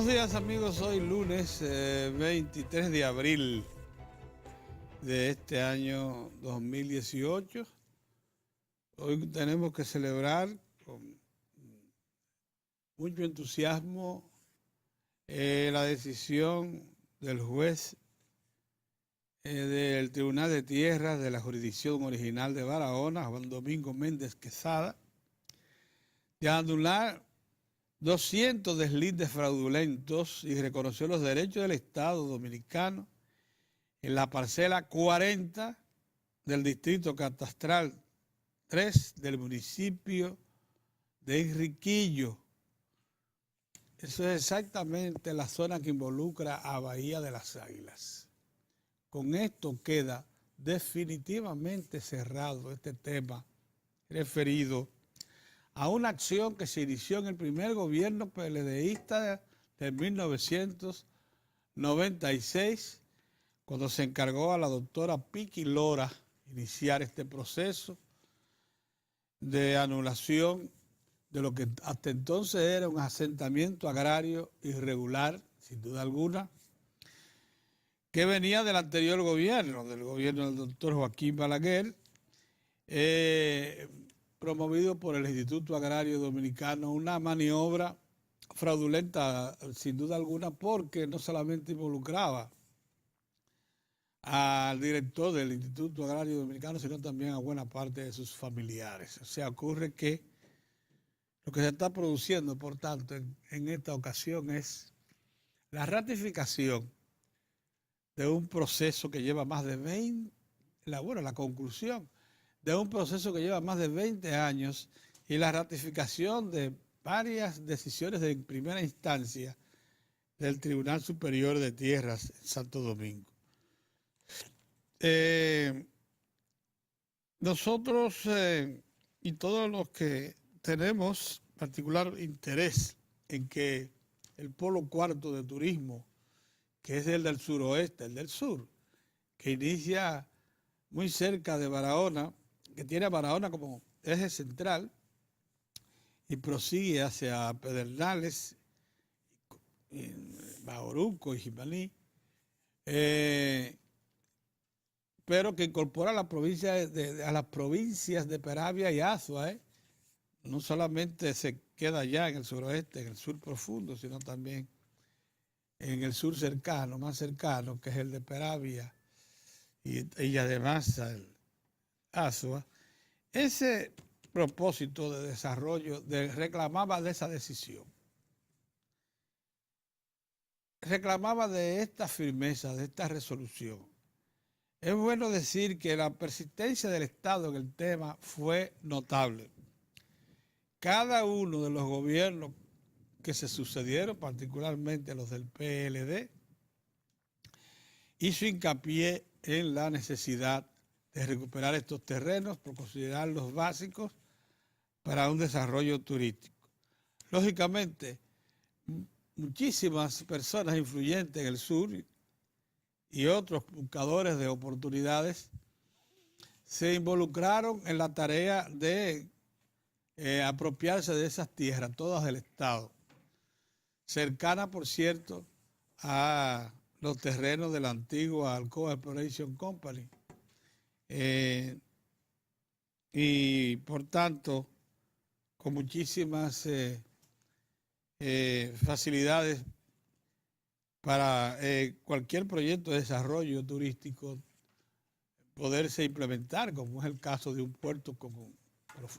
Buenos días amigos, hoy lunes 23 de abril de este año 2018. Hoy tenemos que celebrar con mucho entusiasmo la decisión del juez del Tribunal de Tierras de la jurisdicción original de Barahona, Juan Domingo Méndez Quesada, de anular 200 deslindes fraudulentos y reconoció los derechos del Estado dominicano en la parcela 40 del distrito catastral 3 del municipio de Enriquillo. Eso es exactamente la zona que involucra a Bahía de las Águilas. Con esto queda definitivamente cerrado este tema referido a una acción que se inició en el primer gobierno PLDista de 1996, cuando se encargó a la doctora Piqui Lora iniciar este proceso de anulación de lo que hasta entonces era un asentamiento agrario irregular, sin duda alguna, que venía del anterior gobierno, del gobierno del doctor Joaquín Balaguer, promovido por el Instituto Agrario Dominicano, una maniobra fraudulenta sin duda alguna, porque no solamente involucraba al director del Instituto Agrario Dominicano, sino también a buena parte de sus familiares. O sea, ocurre que lo que se está produciendo, por tanto, en esta ocasión es la ratificación de un proceso que lleva más de 20, la conclusión de un proceso que lleva más de 20 años y la ratificación de varias decisiones de primera instancia del Tribunal Superior de Tierras en Santo Domingo. Nosotros y todos los que tenemos particular interés en que el polo cuarto de turismo, que es el del suroeste, el del sur, que inicia muy cerca de Barahona, que tiene a Barahona como eje central y prosigue hacia Pedernales, Bauruco y Jimaní, pero que incorpora a las provincias de Peravia y Azua. No solamente se queda allá en el suroeste, en el sur profundo, sino también en el sur cercano, más cercano, que es el de Peravia y además el Azua. Ese propósito de desarrollo reclamaba de esa decisión, reclamaba de esta firmeza, de esta resolución. Es bueno decir que la persistencia del Estado en el tema fue notable. Cada uno de los gobiernos que se sucedieron, particularmente los del PLD, hizo hincapié en la necesidad de recuperar estos terrenos por considerarlos básicos para un desarrollo turístico. Lógicamente, muchísimas personas influyentes en el sur y otros buscadores de oportunidades se involucraron en la tarea de apropiarse de esas tierras, todas del Estado, cercanas, por cierto, a los terrenos de la antigua Alcoa Exploration Company. Y por tanto, con muchísimas facilidades para cualquier proyecto de desarrollo turístico poderse implementar, como es el caso de un puerto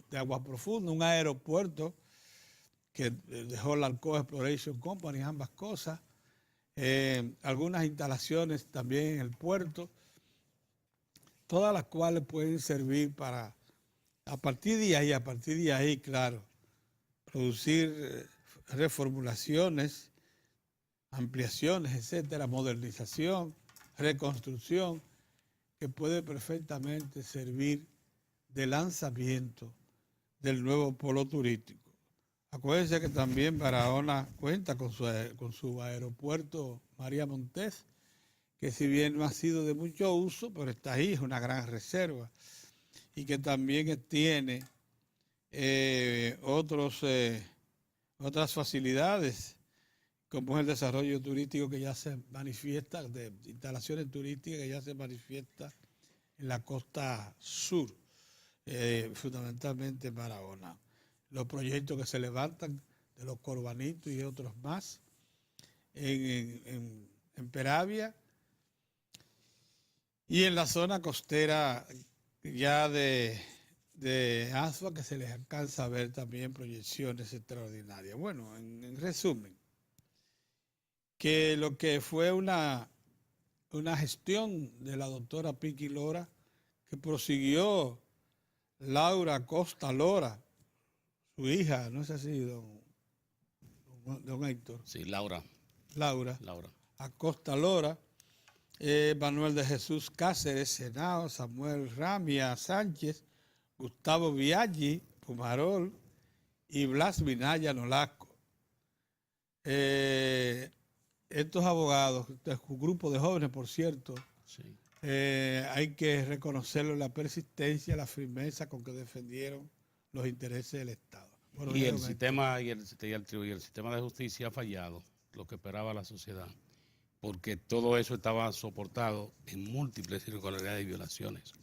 de agua profunda, un aeropuerto que dejó la Alcoa Exploration Company, ambas cosas, algunas instalaciones también en el puerto, todas las cuales pueden servir para, a partir de ahí, claro, producir reformulaciones, ampliaciones, etcétera, modernización, reconstrucción, que puede perfectamente servir de lanzamiento del nuevo polo turístico. Acuérdense que también Barahona cuenta con su aeropuerto María Montés, que si bien no ha sido de mucho uso, pero está ahí, es una gran reserva, y que también tiene otras facilidades como es el desarrollo turístico que ya se manifiesta, de instalaciones turísticas que ya se manifiesta en la costa sur, fundamentalmente en Barahona. Los proyectos que se levantan de los Corbanitos y otros más en Peravia y en la zona costera ya de Asua, que se les alcanza a ver también proyecciones extraordinarias. Bueno, en resumen, que lo que fue una gestión de la doctora Piqui Lora, que prosiguió Laura Costa Lora, su hija, ¿no es así, don Héctor? Sí, Laura. Laura Acosta Lora, Manuel de Jesús Cáceres Senao, Samuel Ramia Sánchez, Gustavo Viaggi Pumarol y Blas Minaya Nolasco. Estos abogados, un grupo de jóvenes, por cierto, sí. Hay que reconocerlo la persistencia, la firmeza con que defendieron los intereses del Estado. Bueno, y el sistema de justicia ha fallado lo que esperaba la sociedad, porque todo eso estaba soportado en múltiples irregularidades y violaciones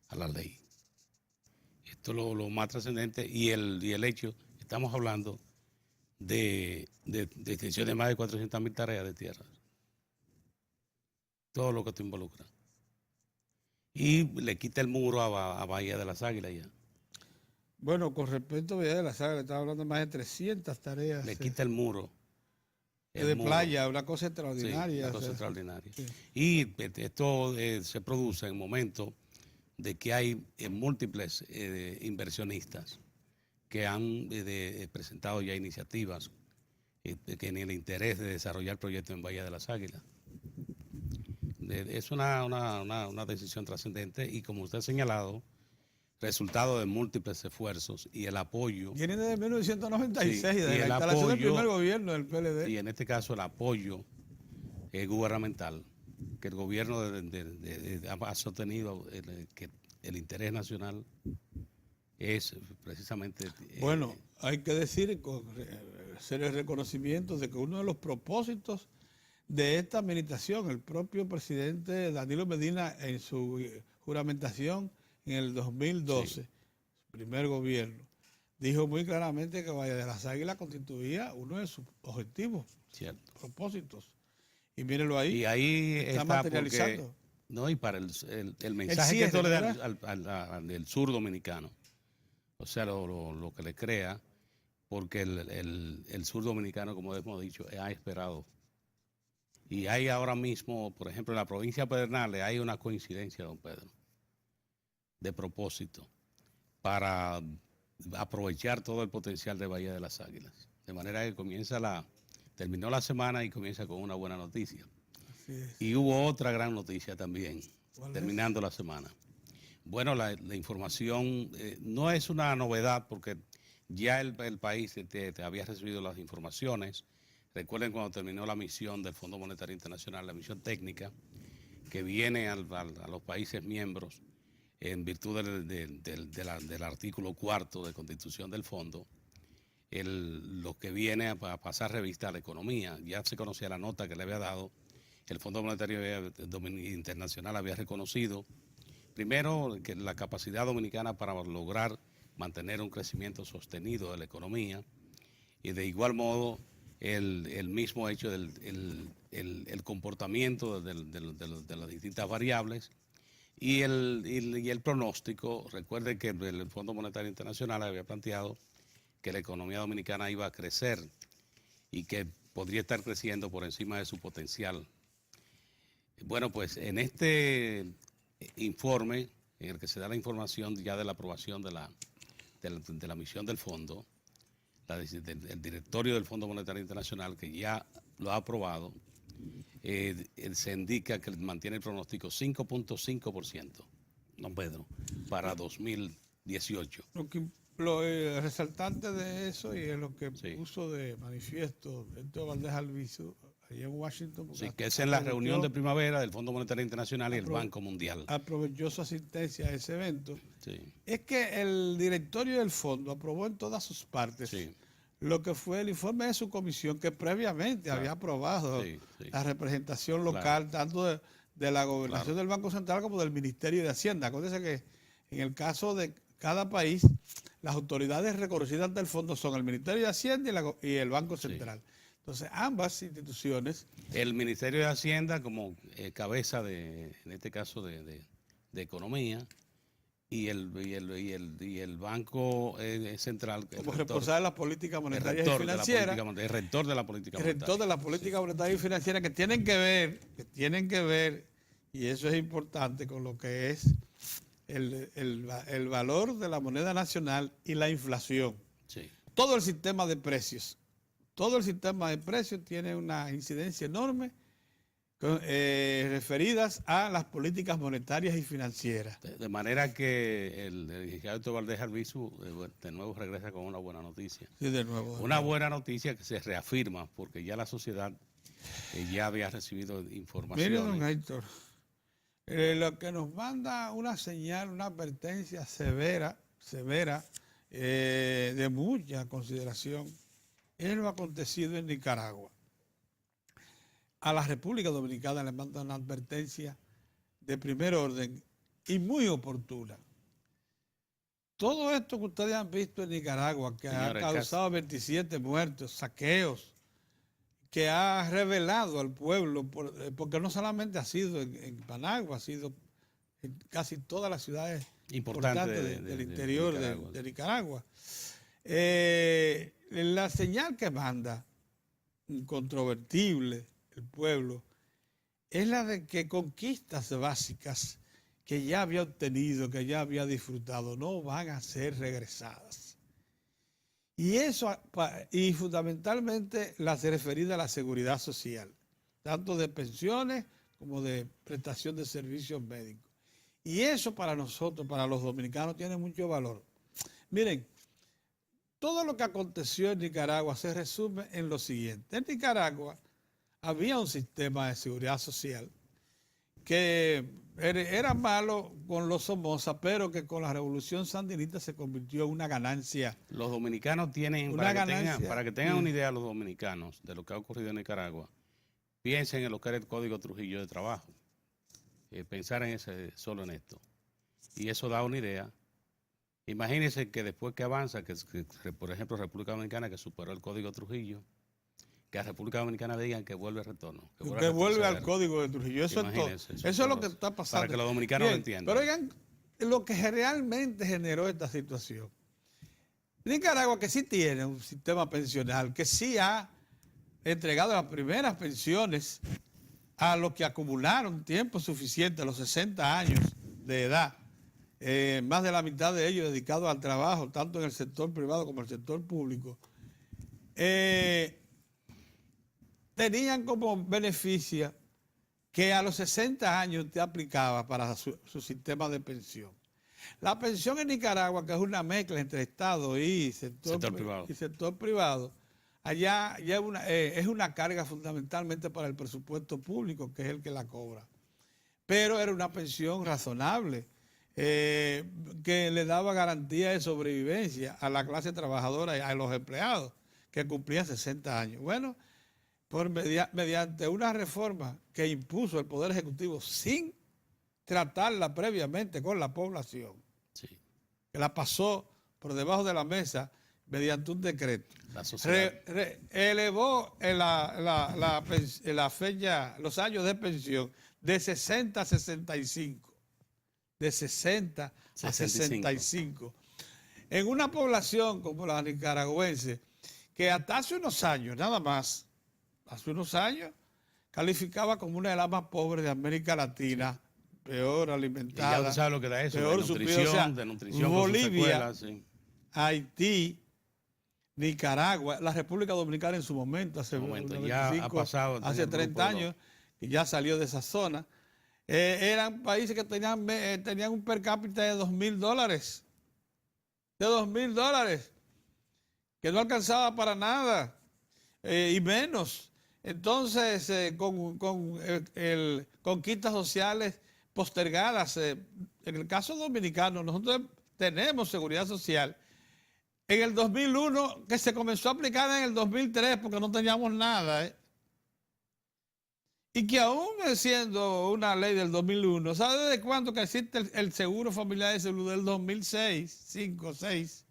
a la ley. Esto es lo más trascendente y el hecho, estamos hablando de extensión de más de 400.000 tareas de tierras. Todo lo que esto involucra. Y le quita el muro a Bahía de las Águilas ya. Bueno, con respecto a Bahía de las Águilas, estaba hablando de más de 300 tareas. Le quita el muro. De playa, una cosa extraordinaria. Sí, una cosa extraordinaria. Sí. Y esto se produce en momentos de que hay múltiples inversionistas que han presentado ya iniciativas que en el interés de desarrollar proyectos en Bahía de las Águilas. Es una decisión trascendente y, como usted ha señalado, resultado de múltiples esfuerzos y el apoyo. Viene desde 1996, sí, desde la instalación del primer gobierno del PLD. Y en este caso el apoyo gubernamental que el gobierno ha sostenido, que el interés nacional es precisamente... Bueno, hay que decir, hacer el reconocimiento de que uno de los propósitos de esta administración, el propio presidente Danilo Medina en su juramentación en el 2012, sí, su primer gobierno, dijo muy claramente que Bahía de las Águilas constituía uno de sus objetivos, cierto, propósitos. Y mírenlo ahí, y ahí está materializando. Porque, no, y para el mensaje que esto le da al sur dominicano, o sea, lo que le crea, porque el sur dominicano, como hemos dicho, ha esperado. Y hay ahora mismo, por ejemplo, en la provincia de Pedernales hay una coincidencia, don Pedro, de propósito, para aprovechar todo el potencial de Bahía de las Águilas. De manera que terminó la semana y comienza con una buena noticia. Así es. Y hubo otra gran noticia también, terminando la semana. Bueno, la información no es una novedad porque ya el país había recibido las informaciones. Recuerden cuando terminó la misión del Fondo Monetario Internacional, la misión técnica, que viene a los países miembros en virtud del artículo 4 de Constitución del Fondo, lo que viene a pasar revista a la economía. Ya se conocía la nota que le había dado, el Fondo Monetario Internacional había reconocido, primero, que la capacidad dominicana para lograr mantener un crecimiento sostenido de la economía, y de igual modo el mismo hecho del comportamiento de las distintas variables y el pronóstico. Recuerde que el Fondo Monetario Internacional había planteado que la economía dominicana iba a crecer y que podría estar creciendo por encima de su potencial. Bueno, pues en este informe, en el que se da la información ya de la aprobación de la misión del fondo, el directorio del Fondo Monetario Internacional, que ya lo ha aprobado, se indica que mantiene el pronóstico 5.5%, don Pedro, para 2018. Lo resaltante de eso, y es lo que puso de manifiesto Héctor Valdés Alviso allá en Washington. Sí, que es en la reunión de primavera del Fondo Monetario Internacional y el Banco Mundial. Aprovechó su asistencia a ese evento. Sí. Es que el directorio del fondo aprobó en todas sus partes lo que fue el informe de su comisión, que previamente había aprobado la representación local, tanto de la gobernación del Banco Central como del Ministerio de Hacienda. Acuérdense que en el caso de cada país, las autoridades reconocidas ante el fondo son el Ministerio de Hacienda y el Banco Central. Entonces, ambas instituciones... El Ministerio de Hacienda como cabeza en este caso, de Economía, y el Banco Central... Como responsable de la política monetaria y financiera. El rector de la política monetaria. El rector de la política monetaria y financiera, que tienen que ver, y eso es importante, con lo que es el valor de la moneda nacional y la inflación. Sí. Todo el sistema de precios. Todo el sistema de precios tiene una incidencia enorme referidas a las políticas monetarias y financieras. De manera que el licenciado Valdés Albizu de nuevo regresa con una buena noticia. Sí, de nuevo. Una buena noticia que se reafirma, porque ya la sociedad ya había recibido información. Mire, don Héctor, lo que nos manda una señal, una advertencia severa, de mucha consideración, es lo acontecido en Nicaragua. A la República Dominicana le manda una advertencia de primer orden y muy oportuna. Todo esto que ustedes han visto en Nicaragua, que ha causado 27 muertos, saqueos, que ha revelado al pueblo, porque no solamente ha sido en Managua, ha sido en casi todas las ciudades importantes del interior de Nicaragua. La señal que manda, incontrovertible, el pueblo, es la de que conquistas básicas que ya había obtenido, que ya había disfrutado, no van a ser regresadas. Y eso, y fundamentalmente las referidas a la seguridad social, tanto de pensiones como de prestación de servicios médicos. Y eso para nosotros, para los dominicanos, tiene mucho valor. Miren, todo lo que aconteció en Nicaragua se resume en lo siguiente. En Nicaragua había un sistema de seguridad social que era malo con los Somoza, pero que con la revolución sandinista se convirtió en una ganancia. Los dominicanos tienen, para que tengan una idea los dominicanos de lo que ha ocurrido en Nicaragua, piensen en lo que era el Código Trujillo de Trabajo. Pensar solo en esto. Y eso da una idea. Imagínense que después que avanza, que por ejemplo República Dominicana, que superó el Código Trujillo, que a República Dominicana digan que vuelve al retorno. Que vuelve al Código de Trujillo. Eso es todo. Eso es lo que está pasando. Para que los dominicanos lo entiendan. Pero oigan, lo que realmente generó esta situación. Nicaragua, que sí tiene un sistema pensional, que sí ha entregado las primeras pensiones a los que acumularon tiempo suficiente, a los 60 años de edad, más de la mitad de ellos dedicados al trabajo, tanto en el sector privado como en el sector público, tenían como beneficio que a los 60 años te aplicaba para su sistema de pensión. La pensión en Nicaragua, que es una mezcla entre Estado y sector privado, allá ya es una carga fundamentalmente para el presupuesto público, que es el que la cobra. Pero era una pensión razonable, que le daba garantía de sobrevivencia a la clase trabajadora y a los empleados que cumplían 60 años. Bueno, mediante una reforma que impuso el Poder Ejecutivo sin tratarla previamente con la población, que la pasó por debajo de la mesa mediante un decreto, elevó la fecha, los años de pensión de 60 a 65. De 60 a 65. En una población como la nicaragüense, que hasta hace unos años, nada más, hace unos años, calificaba como una de las más pobres de América Latina, peor alimentada. Y ya tú sabes lo que da eso, peor de nutrición Bolivia, con sus secuelas, Haití, Nicaragua, la República Dominicana en su momento, hace 30 años, y ya salió de esa zona. Eran países que tenían un per cápita de $2,000. De $2,000, que no alcanzaba para nada, y menos. Entonces, con conquistas sociales postergadas. En el caso dominicano, nosotros tenemos seguridad social en el 2001, que se comenzó a aplicar en el 2003 porque no teníamos nada, y que aún siendo una ley del 2001, ¿sabe desde cuándo que existe el seguro familiar de salud? Del 2006, 5, 6?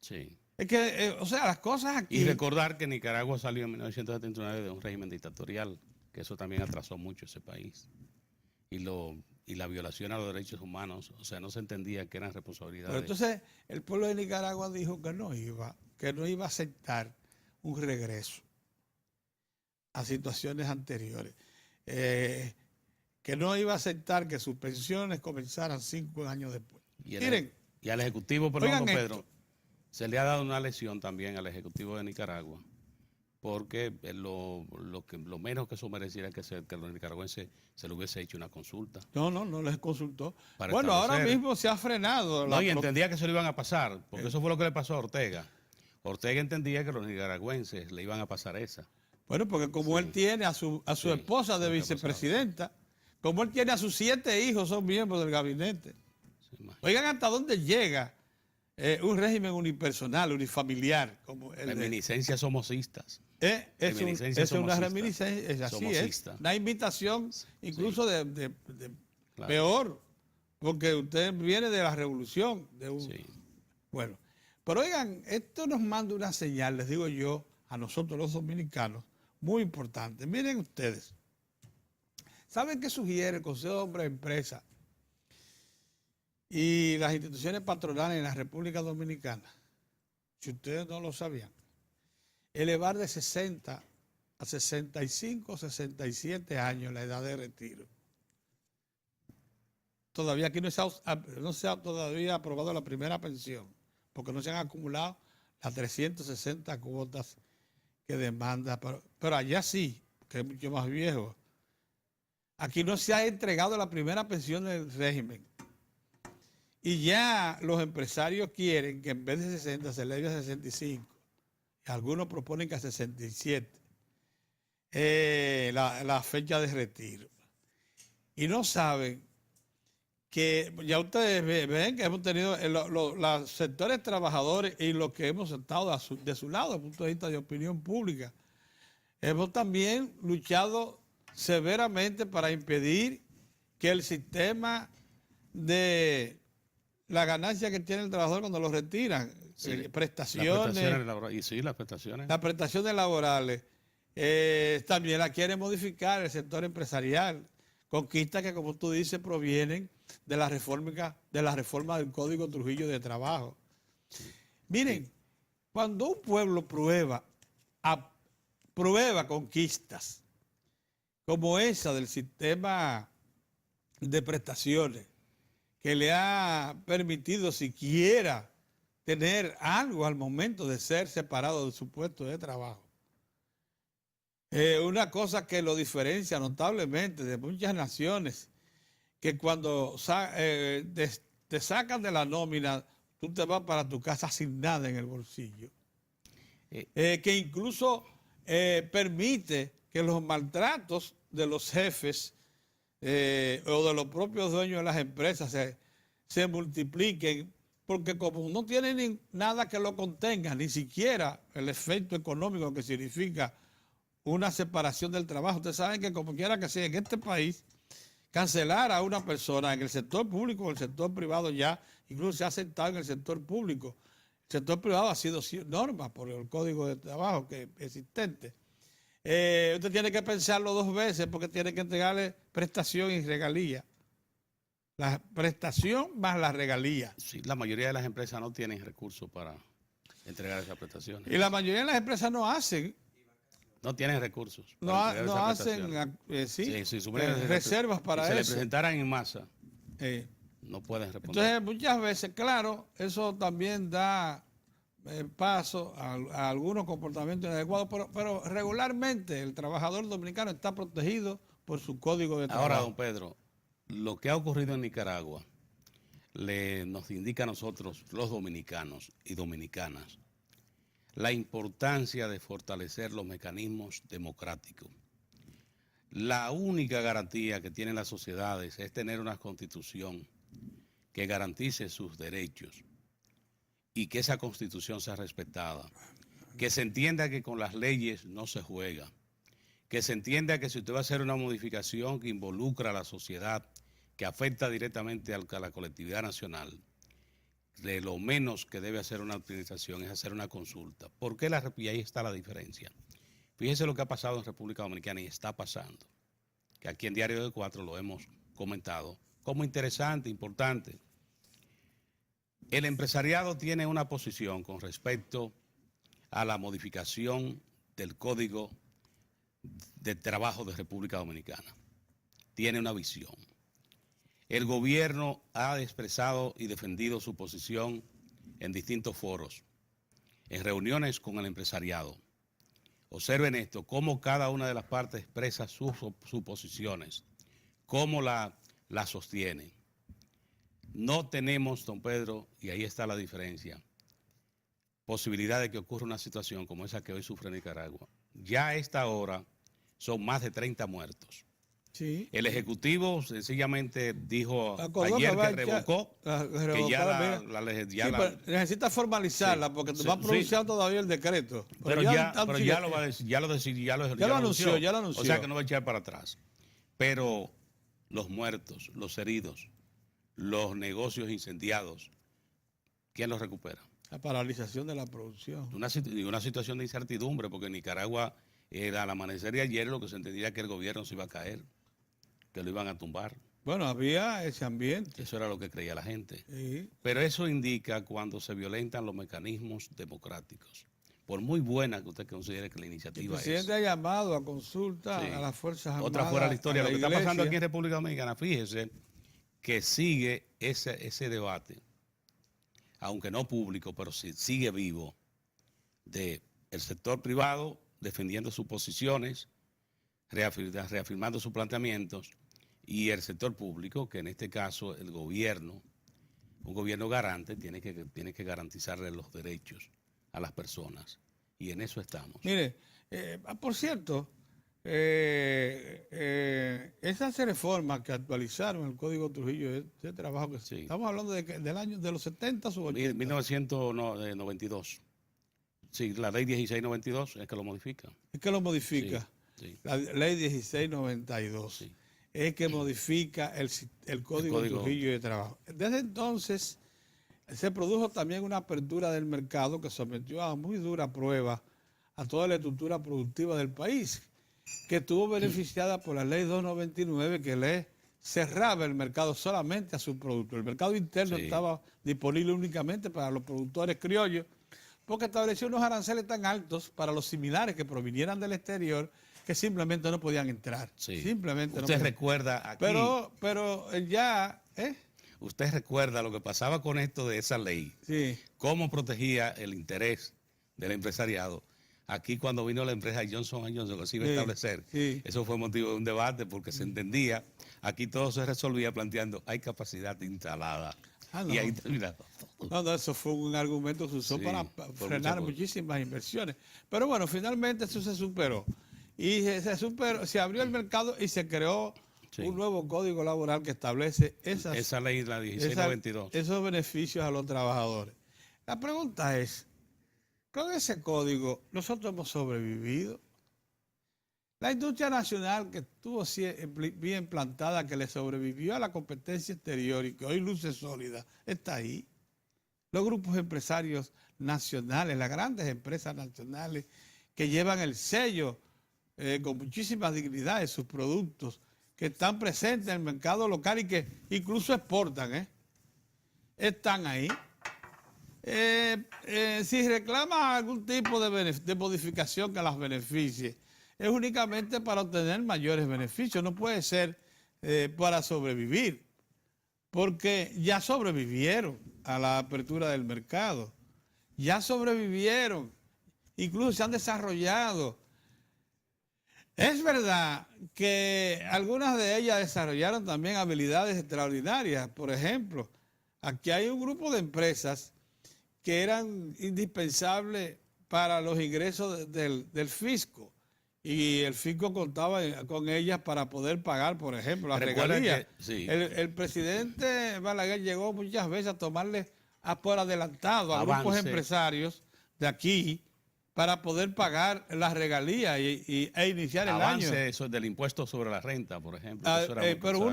Sí. Es que, o sea, las cosas aquí... Y recordar que Nicaragua salió en 1979 de un régimen dictatorial, que eso también atrasó mucho ese país. Y la violación a los derechos humanos, o sea, no se entendía que eran responsabilidades. Pero entonces el pueblo de Nicaragua dijo que no iba a aceptar un regreso a situaciones anteriores, que no iba a aceptar que sus pensiones comenzaran 5 años después. Miren, y al Ejecutivo, perdón, don Pedro, esto. Se le ha dado una lección también al Ejecutivo de Nicaragua, porque lo menos que eso mereciera que los nicaragüenses se le hubiese hecho una consulta. No les consultó. Bueno, ahora mismo se ha frenado. No, y entendía que se lo iban a pasar, porque eso fue lo que le pasó a Ortega. Ortega entendía que los nicaragüenses le iban a pasar esa. Bueno, porque como él tiene a su esposa de vicepresidenta, como él tiene a sus 7 hijos, son miembros del gabinete. Oigan hasta dónde llega un régimen unipersonal, unifamiliar. Como reminiscencias somocistas. Es una reminiscencia, es así, somocista. Es una invitación incluso de claro. Peor, porque usted viene de la revolución. Bueno, pero oigan, esto nos manda una señal, les digo yo, a nosotros los dominicanos, muy importante. Miren ustedes, ¿saben qué sugiere el Consejo de Hombres de Empresa y las instituciones patronales en la República Dominicana? Si ustedes no lo sabían, elevar de 60 a 65, 67 años la edad de retiro. Todavía aquí no se ha todavía aprobado la primera pensión, porque no se han acumulado las 360 cuotas que demanda, pero allá sí, que es mucho más viejo. Aquí no se ha entregado la primera pensión del régimen. Y ya los empresarios quieren que en vez de 60 se eleve a 65. Y algunos proponen que a 67 la fecha de retiro. Y no saben que ya ustedes ven que hemos tenido los sectores trabajadores y los que hemos estado de su lado, desde el punto de vista de opinión pública. Hemos también luchado severamente para impedir que el sistema de la ganancia que tiene el trabajador cuando lo retiran, prestaciones. Las prestaciones. Las prestaciones laborales también la quiere modificar el sector empresarial. Conquistas que, como tú dices, provienen de la reforma del Código Trujillo de Trabajo. Miren, cuando un pueblo prueba conquistas como esa del sistema de prestaciones, que le ha permitido siquiera tener algo al momento de ser separado de su puesto de trabajo. Una cosa que lo diferencia notablemente de muchas naciones, que cuando te sacan de la nómina, tú te vas para tu casa sin nada en el bolsillo. Que incluso permite que los maltratos de los jefes o de los propios dueños de las empresas se multipliquen, porque como no tienen nada que lo contenga, ni siquiera el efecto económico que significa una separación del trabajo. Ustedes saben que como quiera que sea en este país, cancelar a una persona en el sector público o en el sector privado ya, incluso se ha aceptado en el sector público. El sector privado ha sido norma por el Código de Trabajo que es existente. Usted tiene que pensarlo 2 veces porque tiene que entregarle prestación y regalía. La prestación más la regalía. Sí, la mayoría de las empresas no tienen recursos para entregar esas prestaciones. Y la mayoría de las empresas no hacen. No tienen recursos. No hacen reservas para eso. Si se le presentaran en masa, no pueden responder. Entonces, muchas veces, claro, eso también da paso a algunos comportamientos inadecuados, pero regularmente el trabajador dominicano está protegido por su código de trabajo. Ahora, don Pedro, lo que ha ocurrido en Nicaragua nos indica a nosotros, los dominicanos y dominicanas, la importancia de fortalecer los mecanismos democráticos. La única garantía que tienen las sociedades es tener una constitución que garantice sus derechos y que esa Constitución sea respetada. Que se entienda que con las leyes no se juega. Que se entienda que si usted va a hacer una modificación que involucra a la sociedad, que afecta directamente a la colectividad nacional, de lo menos que debe hacer una administración es hacer una consulta. ¿Por qué y ahí está la diferencia? Fíjese lo que ha pasado en República Dominicana y está pasando, que aquí en Diario de Cuatro lo hemos comentado como interesante, importante. El empresariado tiene una posición con respecto a la modificación del Código de Trabajo de República Dominicana. Tiene una visión. El gobierno ha expresado y defendido su posición en distintos foros, en reuniones con el empresariado. Observen esto, cómo cada una de las partes expresa sus posiciones, cómo la sostiene. No tenemos, don Pedro, y ahí está la diferencia, posibilidad de que ocurra una situación como esa que hoy sufre Nicaragua. Ya a esta hora son más de 30 muertos. Sí. El Ejecutivo sencillamente dijo ayer que revocó, que ya necesita formalizarla, porque va a pronunciar todavía el decreto. Pero ya lo va a decir, ya lo anunció. O sea que no va a echar para atrás. Pero los muertos, los heridos, los negocios incendiados, ¿quién los recupera? La paralización de la producción. Una situación de incertidumbre, porque en Nicaragua al amanecer de ayer lo que se entendía que el gobierno se iba a caer, que lo iban a tumbar. Bueno, había ese ambiente. Eso era lo que creía la gente. Sí. Pero eso indica cuando se violentan los mecanismos democráticos. Por muy buena que usted considere que la iniciativa es. El presidente ha llamado a consulta a las Fuerzas Armadas. Otra fuera de la historia. Lo que está pasando aquí en República Dominicana, fíjese que sigue ese debate, aunque no público, pero sí sigue vivo, de el sector privado defendiendo sus posiciones, reafirmando sus planteamientos, y el sector público, que en este caso el gobierno, un gobierno garante, tiene que garantizarle los derechos a las personas. Y en eso estamos. Mire, por cierto, esas reformas que actualizaron el Código Trujillo de Trabajo, Sí. Estamos hablando del año de los 70 o 80. 1992. Sí, la ley 1692 es que lo modifica. Es que lo modifica. Sí. La ley 1692 Sí. es que modifica el Código Trujillo de Trabajo. Desde entonces se produjo también una apertura del mercado que sometió a muy dura prueba a toda la estructura productiva del país, que estuvo beneficiada por la ley 299, que le cerraba el mercado solamente a sus productos. El mercado interno estaba disponible únicamente para los productores criollos, porque estableció unos aranceles tan altos para los similares que provinieran del exterior que simplemente no podían entrar. Sí. Simplemente Usted no podían. recuerda aquí. Pero ya... Usted recuerda lo que pasaba con esto de esa ley. Sí. Cómo protegía el interés del empresariado. Aquí cuando vino la empresa Johnson & Johnson que se iba a establecer, eso fue motivo de un debate porque se entendía, aquí todo se resolvía planteando, hay capacidad instalada. No. Y ahí terminaba. No, eso fue un argumento que se usó para frenar muchísimas inversiones. Pero bueno, finalmente eso se superó. Y se abrió el mercado y se creó un nuevo código laboral que establece esa ley, la 1692. Esos beneficios a los trabajadores. La pregunta es, con ese código, ¿nosotros hemos sobrevivido? La industria nacional que estuvo bien plantada, que le sobrevivió a la competencia exterior y que hoy luce sólida, está ahí. Los grupos empresarios nacionales, las grandes empresas nacionales que llevan el sello con muchísima dignidad de sus productos, que están presentes en el mercado local y que incluso exportan, están ahí. Si reclaman algún tipo de modificación que las beneficie, es únicamente para obtener mayores beneficios, no puede ser para sobrevivir, porque ya sobrevivieron a la apertura del mercado, ya sobrevivieron, incluso se han desarrollado. Es verdad que algunas de ellas desarrollaron también habilidades extraordinarias. Por ejemplo, aquí hay un grupo de empresas que eran indispensables para los ingresos del fisco. Y el fisco contaba con ellas para poder pagar, por ejemplo, las regalías. El presidente Balaguer llegó muchas veces a tomarle por adelantado a grupos empresarios de aquí para poder pagar las regalías e iniciar el año. Eso del impuesto sobre la renta, por ejemplo. Eso era Pero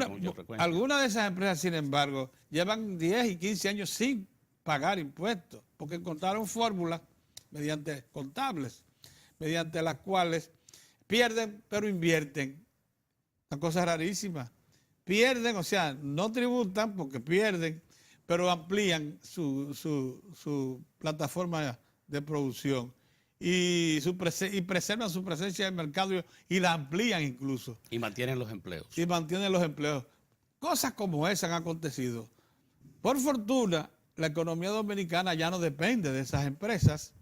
algunas de esas empresas, sin embargo, llevan 10 y 15 años sin pagar impuestos, porque encontraron fórmulas mediante contables, mediante las cuales pierden pero invierten. Una cosa rarísima. Pierden, o sea, no tributan porque pierden, pero amplían su plataforma de producción y preservan su presencia en el mercado y la amplían incluso. Y mantienen los empleos. Y mantienen los empleos. Cosas como esas han acontecido. Por fortuna, la economía dominicana ya no depende de esas empresas.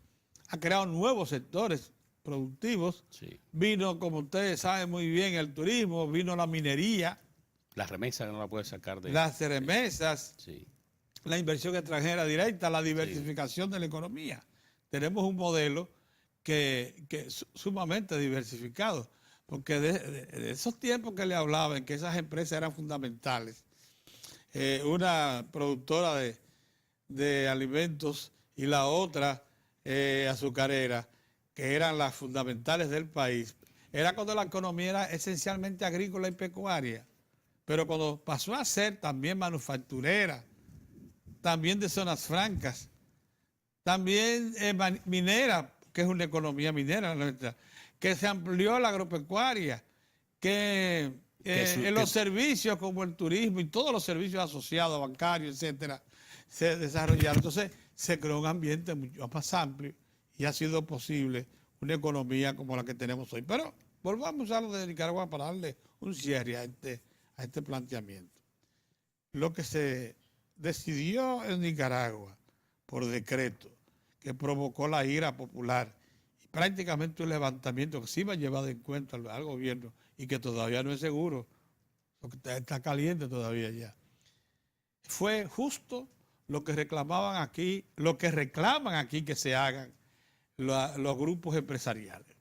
Ha creado nuevos sectores productivos. Sí. Vino, como ustedes saben muy bien, el turismo, vino la minería. Las remesas no la puede sacar de... Las remesas, sí. La inversión extranjera directa, la diversificación de la economía. Tenemos un modelo que es sumamente diversificado, porque de esos tiempos que le hablaba, en que esas empresas eran fundamentales, una productora de alimentos y la otra azucarera, que eran las fundamentales del país, era cuando la economía era esencialmente agrícola y pecuaria, pero cuando pasó a ser también manufacturera, también de zonas francas, también minera, que es una economía minera, que se amplió la agropecuaria, que los servicios como el turismo y todos los servicios asociados, bancarios, etcétera, se desarrollaron. Entonces se creó un ambiente mucho más amplio y ha sido posible una economía como la que tenemos hoy. Pero volvamos a lo de Nicaragua para darle un cierre a este planteamiento. Lo que se decidió en Nicaragua por decreto, que provocó la ira popular y prácticamente un levantamiento que sí va a llevar en cuenta al gobierno y que todavía no es seguro, porque está caliente todavía ya. Fue justo lo que reclamaban aquí, lo que reclaman aquí que se hagan los grupos empresariales.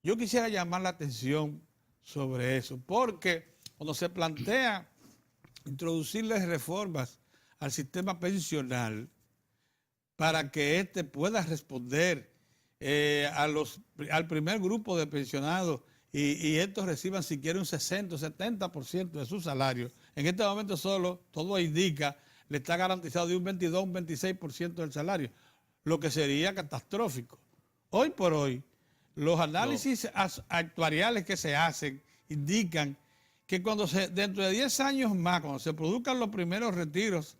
Yo quisiera llamar la atención sobre eso, porque cuando se plantea introducirles reformas al sistema pensional para que éste pueda responder al primer grupo de pensionados y estos reciban siquiera un 60 o 70% de su salario. En este momento solo, todo indica, le está garantizado de un 22 o un 26% del salario, lo que sería catastrófico. Hoy por hoy, los análisis actuariales que se hacen indican que dentro de 10 años más, cuando se produzcan los primeros retiros,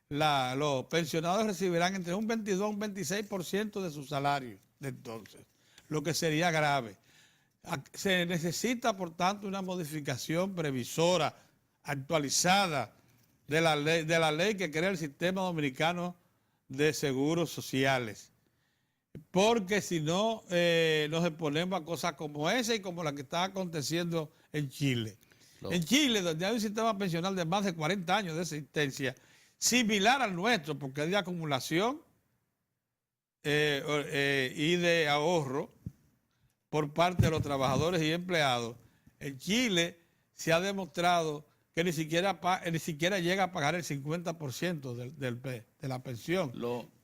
los pensionados recibirán entre un 22 y un 26% de su salario de entonces, lo que sería grave. Se necesita, por tanto, una modificación previsora, actualizada de la ley que crea el sistema dominicano de seguros sociales. Porque si no, nos exponemos a cosas como esa y como la que está aconteciendo en Chile. En Chile, donde hay un sistema pensional de más de 40 años de existencia, similar al nuestro, porque es de acumulación y de ahorro por parte de los trabajadores y empleados. En Chile se ha demostrado que ni siquiera llega a pagar el 50% de la pensión.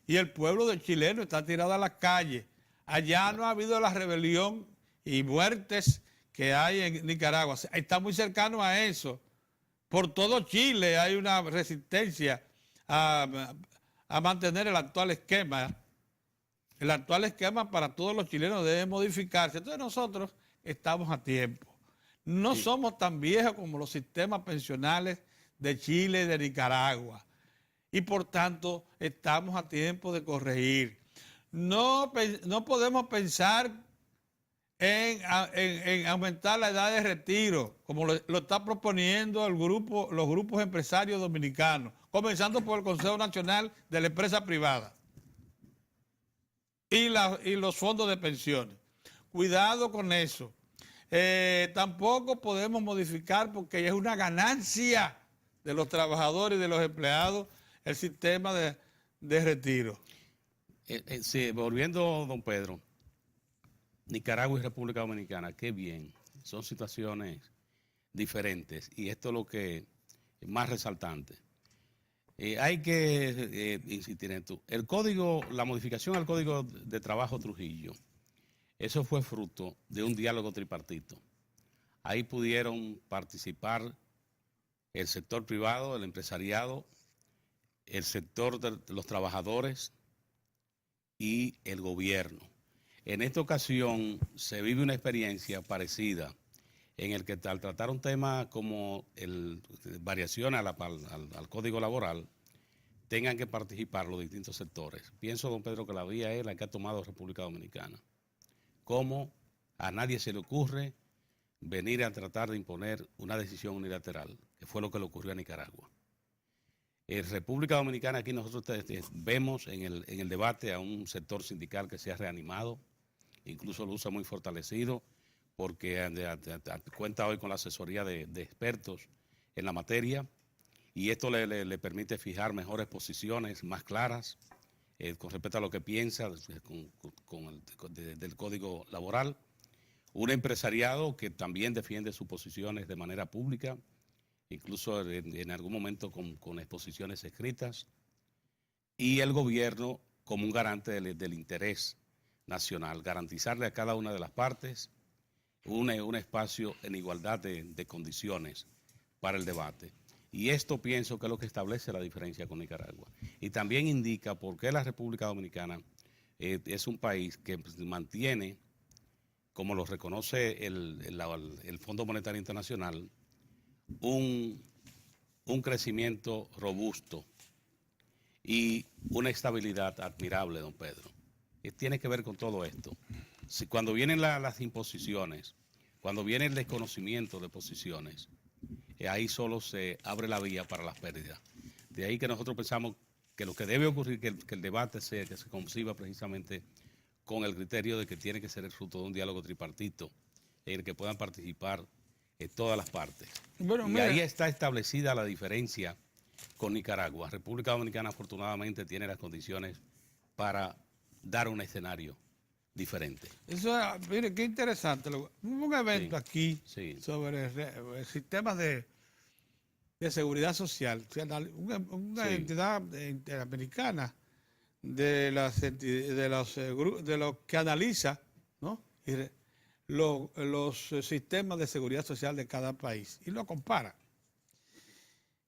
Y el pueblo de chileno está tirado a las calles. Allá no ha habido la rebelión y muertes que hay en Nicaragua. Está muy cercano a eso. Por todo Chile hay una resistencia a mantener el actual esquema. El actual esquema para todos los chilenos debe modificarse. Entonces nosotros estamos a tiempo. No somos tan viejos como los sistemas pensionales de Chile y de Nicaragua. Y por tanto estamos a tiempo de corregir. No podemos pensar en aumentar la edad de retiro, como lo está proponiendo los grupos empresarios dominicanos, comenzando por el Consejo Nacional de la Empresa Privada y los fondos de pensiones. Cuidado con eso. Tampoco podemos modificar, porque es una ganancia de los trabajadores y de los empleados, el sistema de retiro. Sí, volviendo, don Pedro, Nicaragua y República Dominicana, qué bien, son situaciones diferentes y esto es lo que es más resaltante. Hay que insistir en esto. El código, la modificación al Código de Trabajo Trujillo, eso fue fruto de un diálogo tripartito. Ahí pudieron participar el sector privado, el empresariado, el sector de los trabajadores y el gobierno. En esta ocasión se vive una experiencia parecida en el que al tratar un tema como variaciones al Código Laboral, tengan que participar los distintos sectores. Pienso, don Pedro, que la vía es la que ha tomado República Dominicana. Cómo a nadie se le ocurre venir a tratar de imponer una decisión unilateral, que fue lo que le ocurrió a Nicaragua. En República Dominicana, aquí nosotros vemos en el debate a un sector sindical que se ha reanimado, incluso lo usa muy fortalecido, porque cuenta hoy con la asesoría de expertos en la materia, y esto le permite fijar mejores posiciones más claras con respecto a lo que piensa del Código Laboral. Un empresariado que también defiende sus posiciones de manera pública, incluso en algún momento con exposiciones escritas, y el gobierno como un garante del interés nacional, garantizarle a cada una de las partes un espacio en igualdad de condiciones para el debate. Y esto pienso que es lo que establece la diferencia con Nicaragua. Y también indica por qué la República Dominicana es un país que mantiene, como lo reconoce el Fondo Monetario Internacional, un crecimiento robusto y una estabilidad admirable, don Pedro. Tiene que ver con todo esto. Cuando vienen las imposiciones, cuando viene el desconocimiento de posiciones, ahí solo se abre la vía para las pérdidas. De ahí que nosotros pensamos que lo que debe ocurrir, que el debate que se conciba precisamente con el criterio de que tiene que ser el fruto de un diálogo tripartito en el que puedan participar todas las partes. Bueno, y ahí está establecida la diferencia con Nicaragua. República Dominicana afortunadamente tiene las condiciones para dar un escenario diferente. Eso, mire, qué interesante. Hubo un evento aquí sobre el sistema de seguridad social. Una entidad interamericana de los que analiza, ¿no?, los sistemas de seguridad social de cada país y lo compara.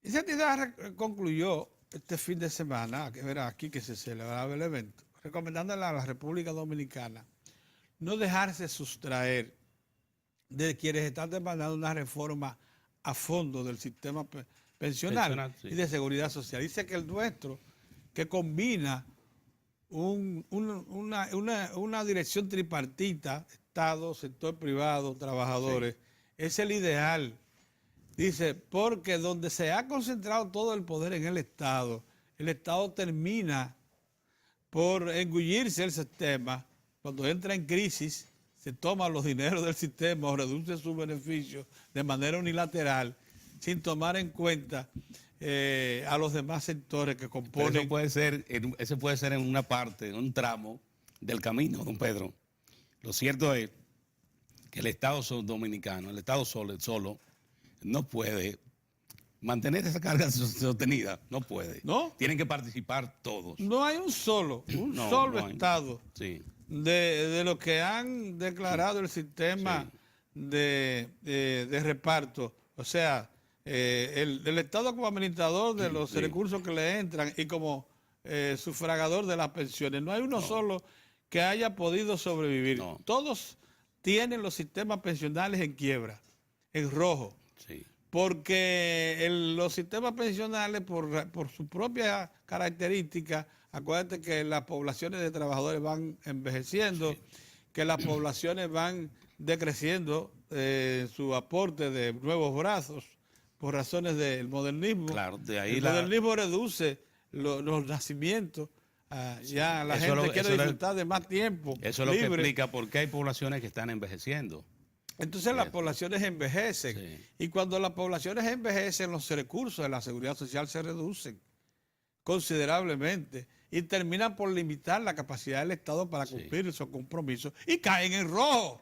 Esa entidad concluyó este fin de semana, que era aquí que se celebraba el evento, recomendándole a la República Dominicana no dejarse sustraer de quienes están demandando una reforma a fondo del sistema pensional y de seguridad social. Dice que el nuestro, que combina una dirección tripartita, Estado, sector privado, trabajadores, es el ideal. Dice, porque donde se ha concentrado todo el poder en el Estado termina por engullirse el sistema. Cuando entra en crisis, se toman los dineros del sistema o reduce sus beneficios de manera unilateral, sin tomar en cuenta a los demás sectores que componen. Pero eso puede ser en una parte, en un tramo del camino, don Pedro. Lo cierto es que el Estado dominicano, el Estado solo no puede mantener esa carga sostenida, no puede. ¿No? Tienen que participar todos. No hay un solo Estado de lo que han declarado el sistema de reparto. O sea, el Estado como administrador de los recursos que le entran y como sufragador de las pensiones. No hay uno solo que haya podido sobrevivir. No. Todos tienen los sistemas pensionales en quiebra, en rojo. Sí. Porque los sistemas pensionales, por su propia característica, acuérdate que las poblaciones de trabajadores van envejeciendo, que las poblaciones van decreciendo su aporte de nuevos brazos por razones del modernismo. Claro, de ahí el modernismo reduce los nacimientos. Ya la gente quiere disfrutar de más tiempo. Eso es lo que explica por qué hay poblaciones que están envejeciendo. Entonces las poblaciones envejecen y cuando las poblaciones envejecen los recursos de la seguridad social se reducen considerablemente y terminan por limitar la capacidad del Estado para cumplir esos compromisos y caen en rojo,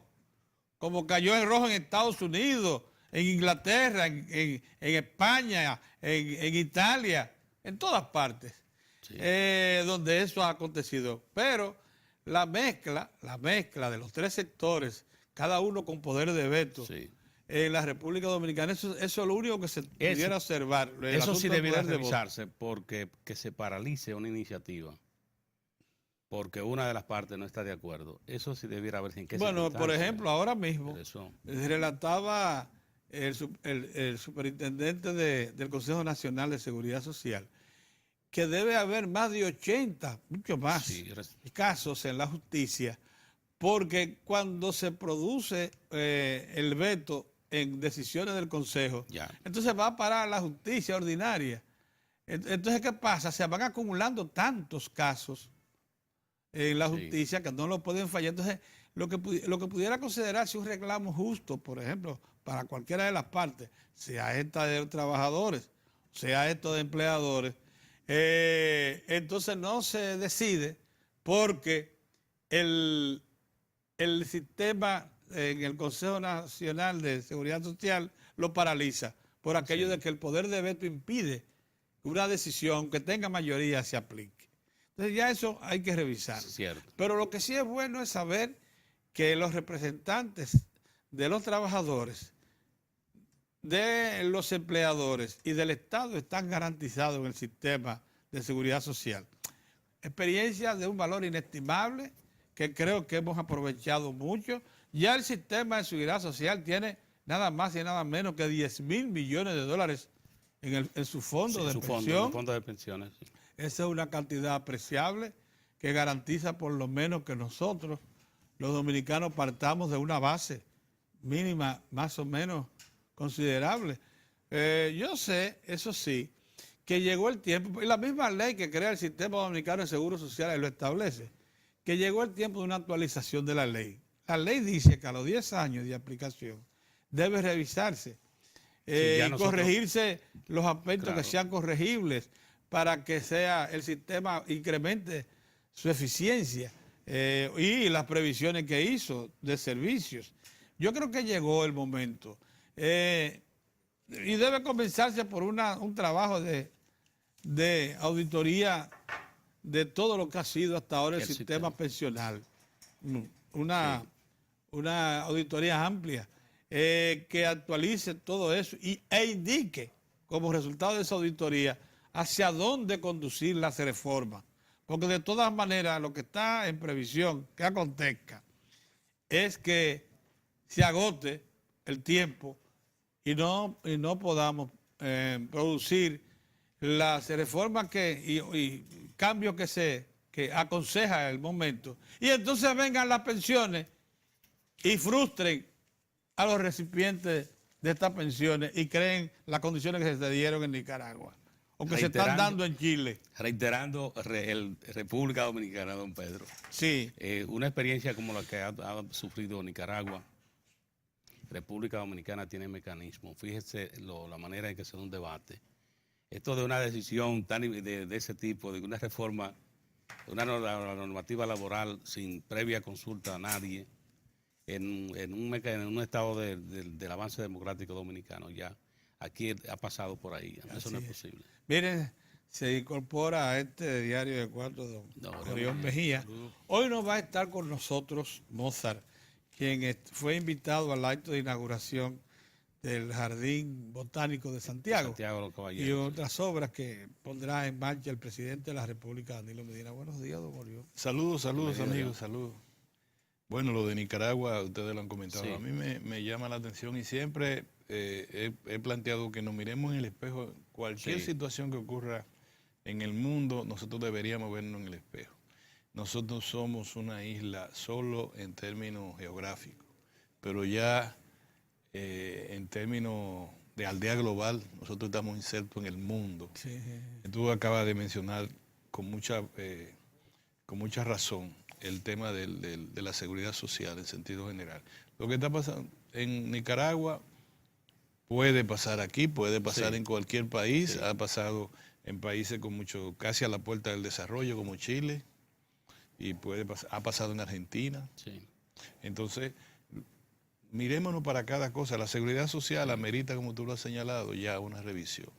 como cayó en rojo en Estados Unidos, en Inglaterra, en España, en Italia, en todas partes, Sí. donde eso ha acontecido. Pero la mezcla de los tres sectores, cada uno con poder de veto, Sí. en la República Dominicana, eso es lo único que se pudiera observar. Eso sí debiera revisarse, porque que se paralice una iniciativa porque una de las partes no está de acuerdo. Eso sí debiera verse en qué Bueno, por ejemplo, ahora mismo eso. relataba el superintendente del Consejo Nacional de Seguridad Social que debe haber más de 80, mucho más, Sí, casos en la justicia, porque cuando se produce el veto en decisiones del Consejo, ya. entonces va a parar la justicia ordinaria. Entonces, ¿qué pasa? Se van acumulando tantos casos en la justicia que no lo pueden fallar. Entonces, lo que pudiera considerarse un reclamo justo, por ejemplo, para cualquiera de las partes, sea esta de trabajadores, sea esto de empleadores, entonces no se decide porque el sistema en el Consejo Nacional de Seguridad Social lo paraliza por aquello de que el poder de veto impide que una decisión que tenga mayoría se aplique. Entonces ya eso hay que revisar. Cierto. Pero lo que sí es bueno es saber que los representantes de los trabajadores, de los empleadores y del Estado están garantizados en el sistema de seguridad social. Experiencia de un valor inestimable que creo que hemos aprovechado mucho. Ya el sistema de seguridad social tiene nada más y nada menos que 10.000 millones de dólares en su fondo de pensión. En fondo de pensiones. Sí. Esa es una cantidad apreciable que garantiza por lo menos que nosotros, los dominicanos, partamos de una base mínima más o menos considerable. Yo sé, eso sí, que llegó el tiempo, y la misma ley que crea el Sistema Dominicano de Seguro Social lo establece, que llegó el tiempo de una actualización de la ley. La ley dice que a los 10 años de aplicación debe revisarse y corregirse los aspectos que sean corregibles para que sea el sistema incremente su eficiencia y las previsiones que hizo de servicios. Yo creo que llegó el momento y debe comenzarse por un trabajo de auditoría de todo lo que ha sido hasta ahora el sistema pensional. Una auditoría amplia que actualice todo eso e indique como resultado de esa auditoría hacia dónde conducir las reformas. Porque de todas maneras lo que está en previsión que acontezca es que se agote el tiempo y no podamos producir las reformas y cambios que aconseja el momento. Y entonces vengan las pensiones y frustren a los recipientes de estas pensiones y creen las condiciones que se dieron en Nicaragua o que se están dando en Chile. Reiterando, República Dominicana, don Pedro. Sí. Una experiencia como la que ha sufrido Nicaragua, República Dominicana tiene mecanismos. Fíjese la manera en que se da un debate. Esto de una decisión de ese tipo, de una reforma, una normativa laboral sin previa consulta a nadie, en un estado del avance democrático dominicano, ya aquí ha pasado por ahí. Eso no es posible. Miren, se incorpora a este diario de cuarto don Orión Mejía. Hoy no va a estar con nosotros Mozart, quien fue invitado al acto de inauguración del Jardín Botánico de Santiago y otras obras que pondrá en marcha el presidente de la República, Danilo Medina. Buenos días, don Orión. Saludos, amigos, saludos. Bueno, lo de Nicaragua, ustedes lo han comentado. Sí. A mí me llama la atención y siempre he planteado que nos miremos en el espejo. Cualquier situación que ocurra en el mundo, nosotros deberíamos vernos en el espejo. Nosotros somos una isla solo en términos geográficos, pero ya en términos de aldea global, nosotros estamos insertos en el mundo. Sí. Tú acabas de mencionar con mucha razón el tema de la seguridad social en sentido general. Lo que está pasando en Nicaragua puede pasar aquí, puede pasar en cualquier país, ha pasado en países con casi a la puerta del desarrollo como Chile, y ha pasado en Argentina. Sí. Entonces, mirémonos para cada cosa. La seguridad social amerita, como tú lo has señalado, ya una revisión.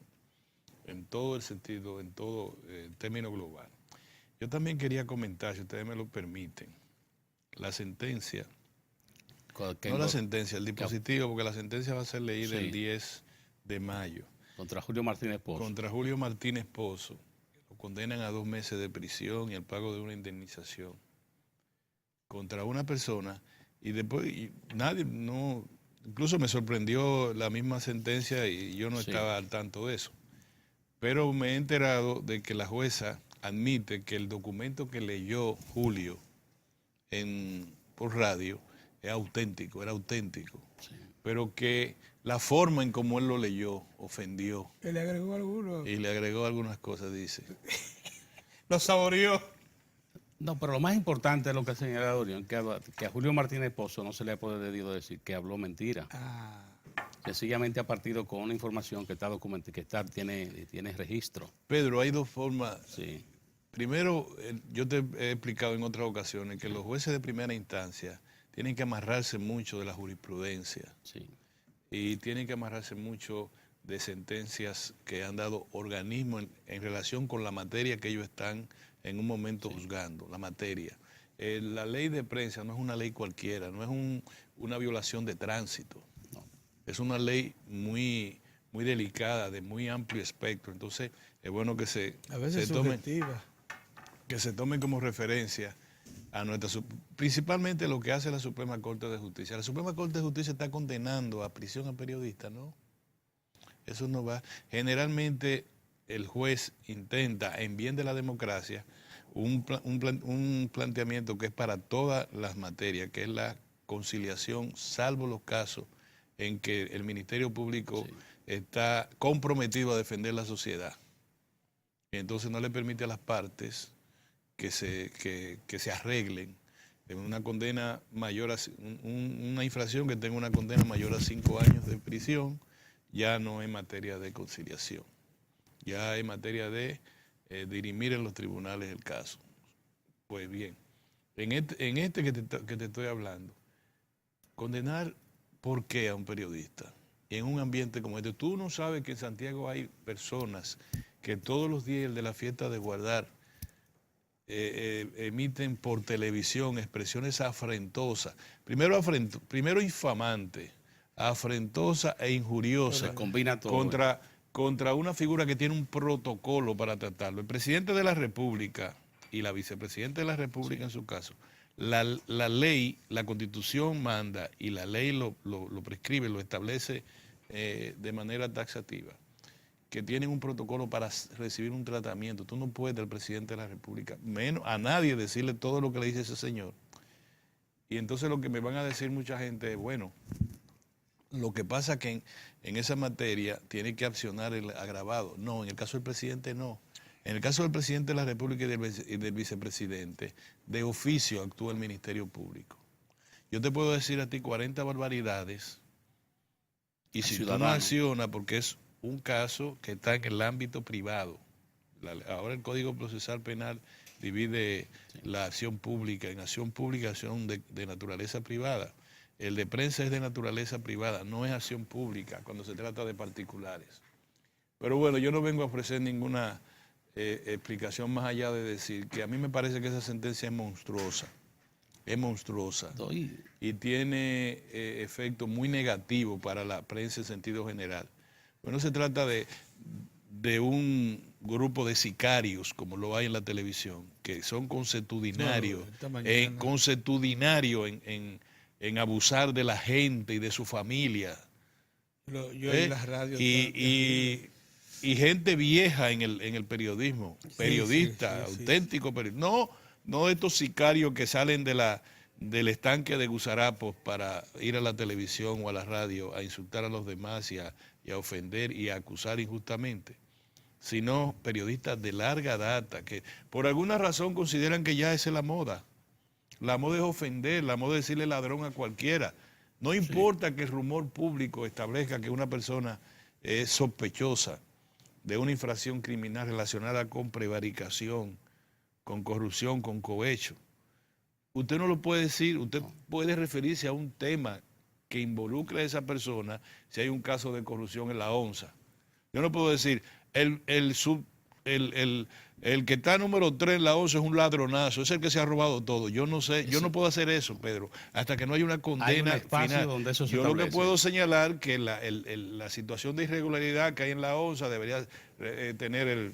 en todo el sentido, en todo término global. Yo también quería comentar, si ustedes me lo permiten, la sentencia, no la sentencia, el dispositivo, porque la sentencia va a ser leída el 10 de mayo. Contra Julio Martínez Pozo. Contra Julio Martínez Pozo. Lo condenan a 2 meses de prisión y al pago de una indemnización. Contra una persona, y después nadie, no, incluso me sorprendió la misma sentencia y yo no estaba al tanto de eso. Pero me he enterado de que la jueza admite que el documento que leyó Julio por radio es auténtico, era auténtico, pero que la forma en cómo él lo leyó ofendió. Y le agregó algunos. Y le agregó algunas cosas, dice. Lo saboreó. No, pero lo más importante es lo que señala Dorian, que a Julio Martínez Pozo no se le ha podido decir que habló mentira. Sencillamente ha partido con una información que está documentada, que tiene registro. Pedro, hay 2 formas. Sí. Primero, yo te he explicado en otras ocasiones que los jueces de primera instancia tienen que amarrarse mucho de la jurisprudencia. Sí. Y tienen que amarrarse mucho de sentencias que han dado organismos en relación con la materia que ellos están en un momento juzgando, la materia. La ley de prensa no es una ley cualquiera, no es una violación de tránsito. No. Es una ley muy, muy delicada, de muy amplio espectro. Entonces, es bueno que se tome como referencia a principalmente lo que hace la Suprema Corte de Justicia. La Suprema Corte de Justicia está condenando a prisión a periodistas, ¿no? Eso no va. Generalmente el juez intenta, en bien de la democracia, un planteamiento que es para todas las materias, que es la conciliación, salvo los casos en que el Ministerio Público está comprometido a defender la sociedad. Y entonces no le permite a las partes que se arreglen en una condena mayor, una infracción que tenga una condena mayor a 5 años de prisión, ya no es materia de conciliación, ya es materia de dirimir en los tribunales el caso. Pues bien, en este que te estoy hablando, condenar ¿por qué a un periodista? Y en un ambiente como este, tú no sabes que en Santiago hay personas que todos los días de la fiesta de Guardar emiten por televisión expresiones afrentosas, primero infamante, afrentosa e injuriosa contra una figura que tiene un protocolo para tratarlo. El presidente de la República y la vicepresidenta de la República en su caso, la ley, la Constitución manda y la ley lo prescribe, lo establece de manera taxativa, que tienen un protocolo para recibir un tratamiento. Tú no puedes al presidente de la República, menos a nadie, decirle todo lo que le dice ese señor. Y entonces lo que me van a decir mucha gente es, bueno, lo que pasa es que en esa materia tiene que accionar el agravado. No, en el caso del presidente no. En el caso del presidente de la República y del vicepresidente, de oficio actúa el Ministerio Público. Yo te puedo decir a ti 40 barbaridades y si tú no accionas, porque es un caso que está en el ámbito privado. Ahora el Código Procesal Penal divide la acción pública en acción pública y acción de naturaleza privada. El de prensa es de naturaleza privada, no es acción pública cuando se trata de particulares. Pero bueno, yo no vengo a ofrecer ninguna explicación más allá de decir que a mí me parece que esa sentencia es monstruosa. Es monstruosa y tiene efectos muy negativos para la prensa en sentido general. Bueno, se trata de un grupo de sicarios, como lo hay en la televisión, que son consuetudinarios, en abusar de la gente y de su familia. Y gente vieja en el periodismo, periodista, auténtico periodista. No estos sicarios que salen del estanque de Gusarapos para ir a la televisión o a la radio a insultar a los demás y a ofender y a acusar injustamente, sino periodistas de larga data que por alguna razón consideran que ya esa es la moda. La moda es ofender, la moda es decirle ladrón a cualquiera. No importa que el rumor público establezca que una persona es sospechosa de una infracción criminal relacionada con prevaricación, con corrupción, con cohecho. Usted no lo puede decir, usted puede referirse a un tema que involucre a esa persona si hay un caso de corrupción en la ONSA. Yo no puedo decir, el que está número 3 en la 11 es un ladronazo, es el que se ha robado todo. Yo no sé, yo no puedo hacer eso, Pedro, hasta que no haya una condena final. Donde eso se yo establece. Lo que puedo señalar que la situación de irregularidad que hay en la ONSA debería tener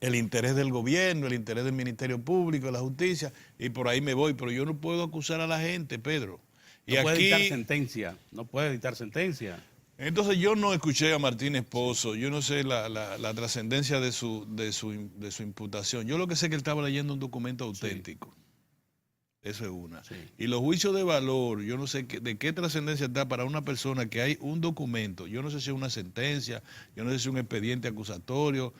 el interés del gobierno, el interés del Ministerio Público, de la Justicia, y por ahí me voy, pero yo no puedo acusar a la gente, Pedro. Y no puede dictar sentencia, no puede dictar sentencia. Entonces yo no escuché a Martínez Pozo, yo no sé la trascendencia de su imputación. Yo lo que sé es que él estaba leyendo un documento auténtico. Sí. Eso es una. Sí. Y los juicios de valor, yo no sé de qué trascendencia está para una persona que hay un documento. Yo no sé si es una sentencia, yo no sé si es un expediente acusatorio,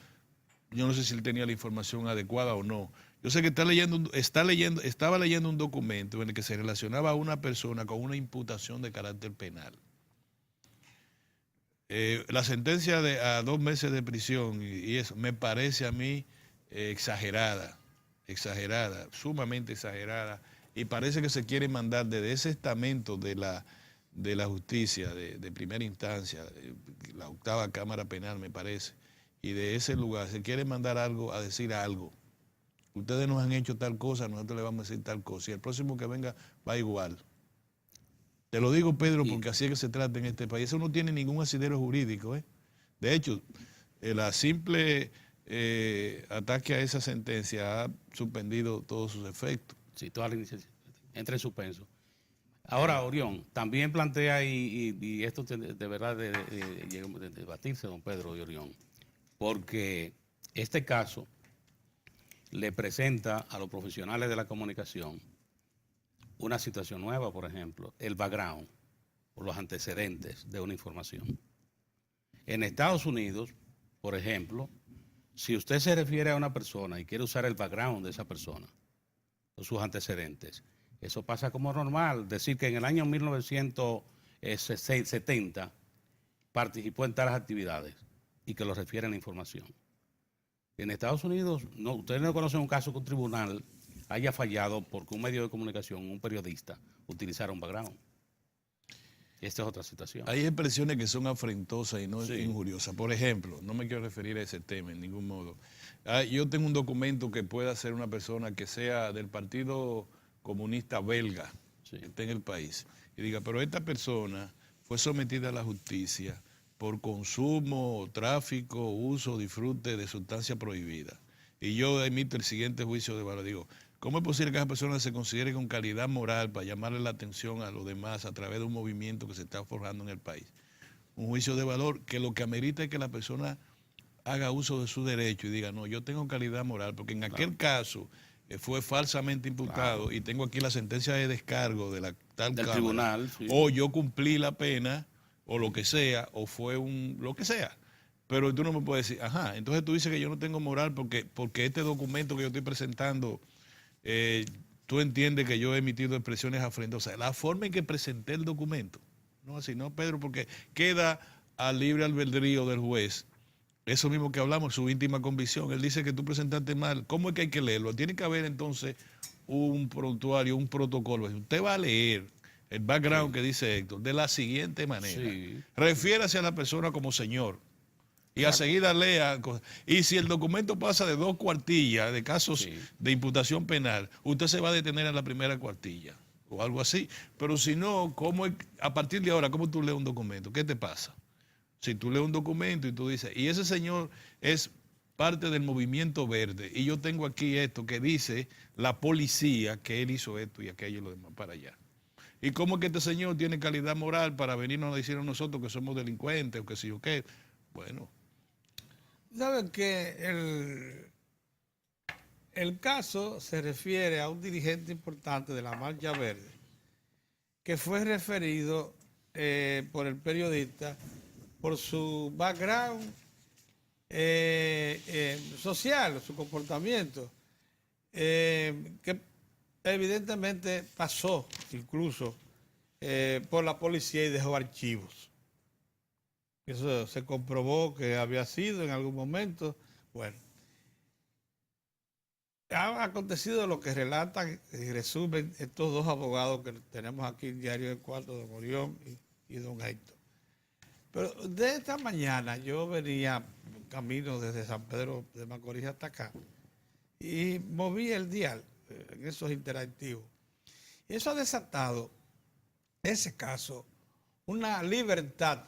yo no sé si él tenía la información adecuada o no. Yo sé que estaba leyendo un documento en el que se relacionaba a una persona con una imputación de carácter penal. La sentencia a 2 meses de prisión y eso me parece a mí exagerada, sumamente exagerada, y parece que se quiere mandar desde ese estamento de la justicia de primera instancia, la 8ª Cámara Penal me parece, y de ese lugar se quiere mandar algo a decir algo. Ustedes nos han hecho tal cosa, nosotros le vamos a decir tal cosa, y el próximo que venga va igual. Te lo digo, Pedro, porque así es que se trata en este país. Eso no tiene ningún asidero jurídico. De hecho, la simple ataque a esa sentencia ha suspendido todos sus efectos. Sí, toda la iniciativa entra en suspenso. Ahora, Orión, también plantea, y esto de verdad de debatirse, don Pedro y Orión, porque este caso le presenta a los profesionales de la comunicación una situación nueva, por ejemplo, el background o los antecedentes de una información. En Estados Unidos, por ejemplo, si usted se refiere a una persona y quiere usar el background de esa persona o sus antecedentes, eso pasa como normal. Decir que en el año 1970 participó en tales actividades y que lo refiere a la información. En Estados Unidos, no, ustedes no conocen un caso que un tribunal haya fallado porque un medio de comunicación, un periodista, utilizara un background. Esta es otra situación. Hay expresiones que son afrentosas y no injuriosas. Por ejemplo, no me quiero referir a ese tema en ningún modo. Yo tengo un documento que pueda ser una persona que sea del Partido Comunista Belga, que esté en el país, y diga, pero esta persona fue sometida a la justicia por consumo, tráfico, uso, disfrute de sustancia prohibida. Y yo emito el siguiente juicio de valor. Digo, ¿cómo es posible que esa persona se considere con calidad moral para llamarle la atención a los demás a través de un movimiento que se está forjando en el país? Un juicio de valor que lo que amerita es que la persona haga uso de su derecho y diga, no, yo tengo calidad moral, porque en aquel caso fue falsamente imputado y tengo aquí la sentencia de descargo de la tal del cámara, tribunal, o yo cumplí la pena, o lo que sea, o fue lo que sea. Pero tú no me puedes decir, ajá, entonces tú dices que yo no tengo moral porque este documento que yo estoy presentando, tú entiendes que yo he emitido expresiones afrentosas. La forma en que presenté el documento, no así, no, Pedro, porque queda al libre albedrío del juez. Eso mismo que hablamos, su íntima convicción. Él dice que tú presentaste mal. ¿Cómo es que hay que leerlo? Tiene que haber entonces un prontuario, un protocolo. Usted va a leer el background que dice Héctor de la siguiente manera. Refiérase a la persona como señor. Y a seguida lea. Y si el documento pasa de 2 cuartillas de casos de imputación penal, usted se va a detener en la primera cuartilla o algo así. Pero si no, a partir de ahora, ¿cómo tú lees un documento? ¿Qué te pasa? Si tú lees un documento y tú dices, y ese señor es parte del movimiento verde, y yo tengo aquí esto que dice la policía que él hizo esto y aquello y lo demás para allá. ¿Y cómo es que este señor tiene calidad moral para venirnos a decir a nosotros que somos delincuentes o que sí o qué? Bueno. ¿Saben que el caso se refiere a un dirigente importante de la Marcha Verde que fue referido por el periodista por su background social, su comportamiento, que evidentemente pasó incluso por la policía y dejó archivos. Eso se comprobó que había sido en algún momento. Bueno, ha acontecido lo que relatan y resumen estos 2 abogados que tenemos aquí en Diario del Cuarto, don Orión y don Héctor. Pero de esta mañana yo venía camino desde San Pedro de Macorís hasta acá y moví el dial en esos interactivos. Y eso ha desatado, ese caso, una libertad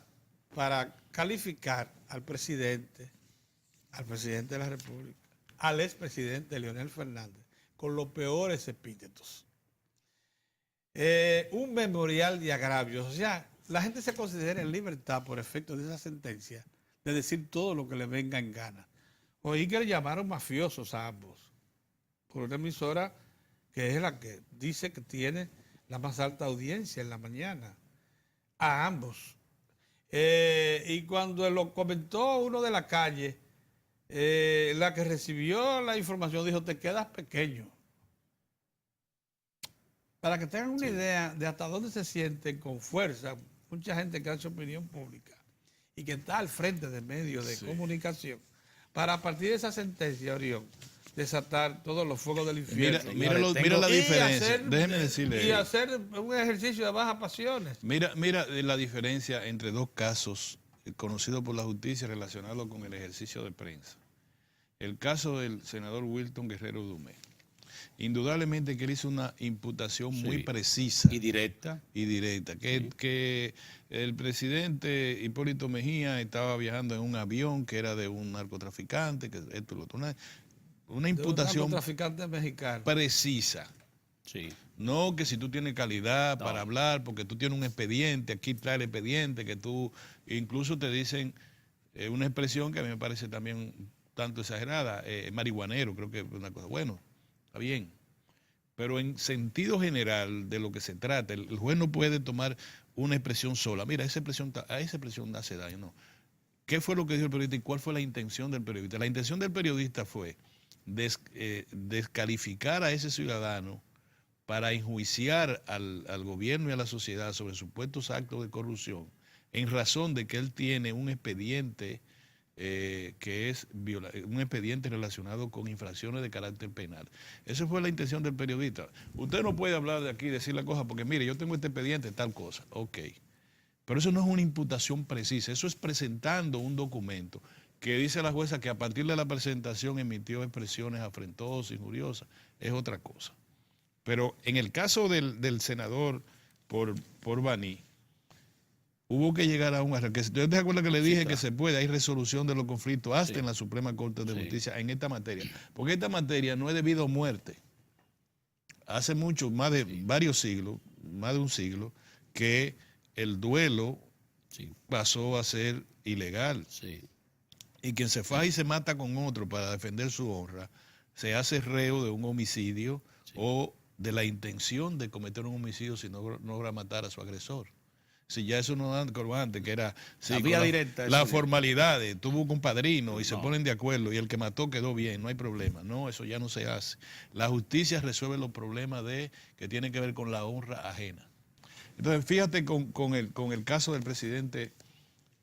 para calificar al presidente de la República, al expresidente Leonel Fernández, con los peores epítetos. Un memorial de agravios. O sea, la gente se considera en libertad por efecto de esa sentencia de decir todo lo que le venga en gana. Oí que le llamaron mafiosos a ambos por una emisora que es la que dice que tiene la más alta audiencia en la mañana. A ambos. Y cuando lo comentó uno de la calle, la que recibió la información dijo, te quedas pequeño. Para que tengan una idea de hasta dónde se sienten con fuerza mucha gente que hace opinión pública y que está al frente de medios de comunicación, para a partir de esa sentencia, Orión, desatar todos los fuegos del infierno. Mira la diferencia. Déjeme decirle. Y hacer un ejercicio de bajas pasiones. Mira la diferencia entre dos casos conocidos por la justicia relacionados con el ejercicio de prensa. El caso del senador Wilton Guerrero Dumé. Indudablemente que él hizo una imputación muy precisa. Y directa. Que el presidente Hipólito Mejía estaba viajando en un avión que era de un narcotraficante, que esto, lo otro. Una imputación narcotraficante mexicano. Precisa. Sí. No que si tú tienes calidad para hablar, porque tú tienes un expediente, aquí trae el expediente, que tú, incluso te dicen una expresión que a mí me parece también tanto exagerada, marihuanero, creo que es una cosa, bueno, está bien, pero en sentido general de lo que se trata, el juez no puede tomar una expresión sola, mira, a esa expresión hace daño, no. ¿Qué fue lo que dijo el periodista y cuál fue la intención del periodista? La intención del periodista fue descalificar a ese ciudadano para enjuiciar al gobierno y a la sociedad sobre supuestos actos de corrupción en razón de que él tiene un expediente que es un expediente relacionado con infracciones de carácter penal. Esa fue la intención del periodista. Usted no puede hablar de aquí y decir la cosa porque, mire, yo tengo este expediente, tal cosa. Ok. Pero eso no es una imputación precisa, eso es presentando un documento que dice la jueza que a partir de la presentación emitió expresiones afrentosas, injuriosas, es otra cosa. Pero en el caso del senador por Baní, hubo que llegar a un arreglo. ¿Usted se acuerda que le dije que se puede? Hay resolución de los conflictos hasta en la Suprema Corte de Justicia en esta materia. Porque esta materia no es debido a muerte. Hace mucho, más de varios siglos, más de un siglo, que el duelo pasó a ser ilegal. Y quien se faja y se mata con otro para defender su honra, se hace reo de un homicidio o de la intención de cometer un homicidio si no logra matar a su agresor. Si ya eso no anda como antes, que era vía directa, las formalidades, tuvo un compadrino y se ponen de acuerdo y el que mató quedó bien, no hay problema. No, eso ya no se hace. La justicia resuelve los problemas que tienen que ver con la honra ajena. Entonces, fíjate con el caso del presidente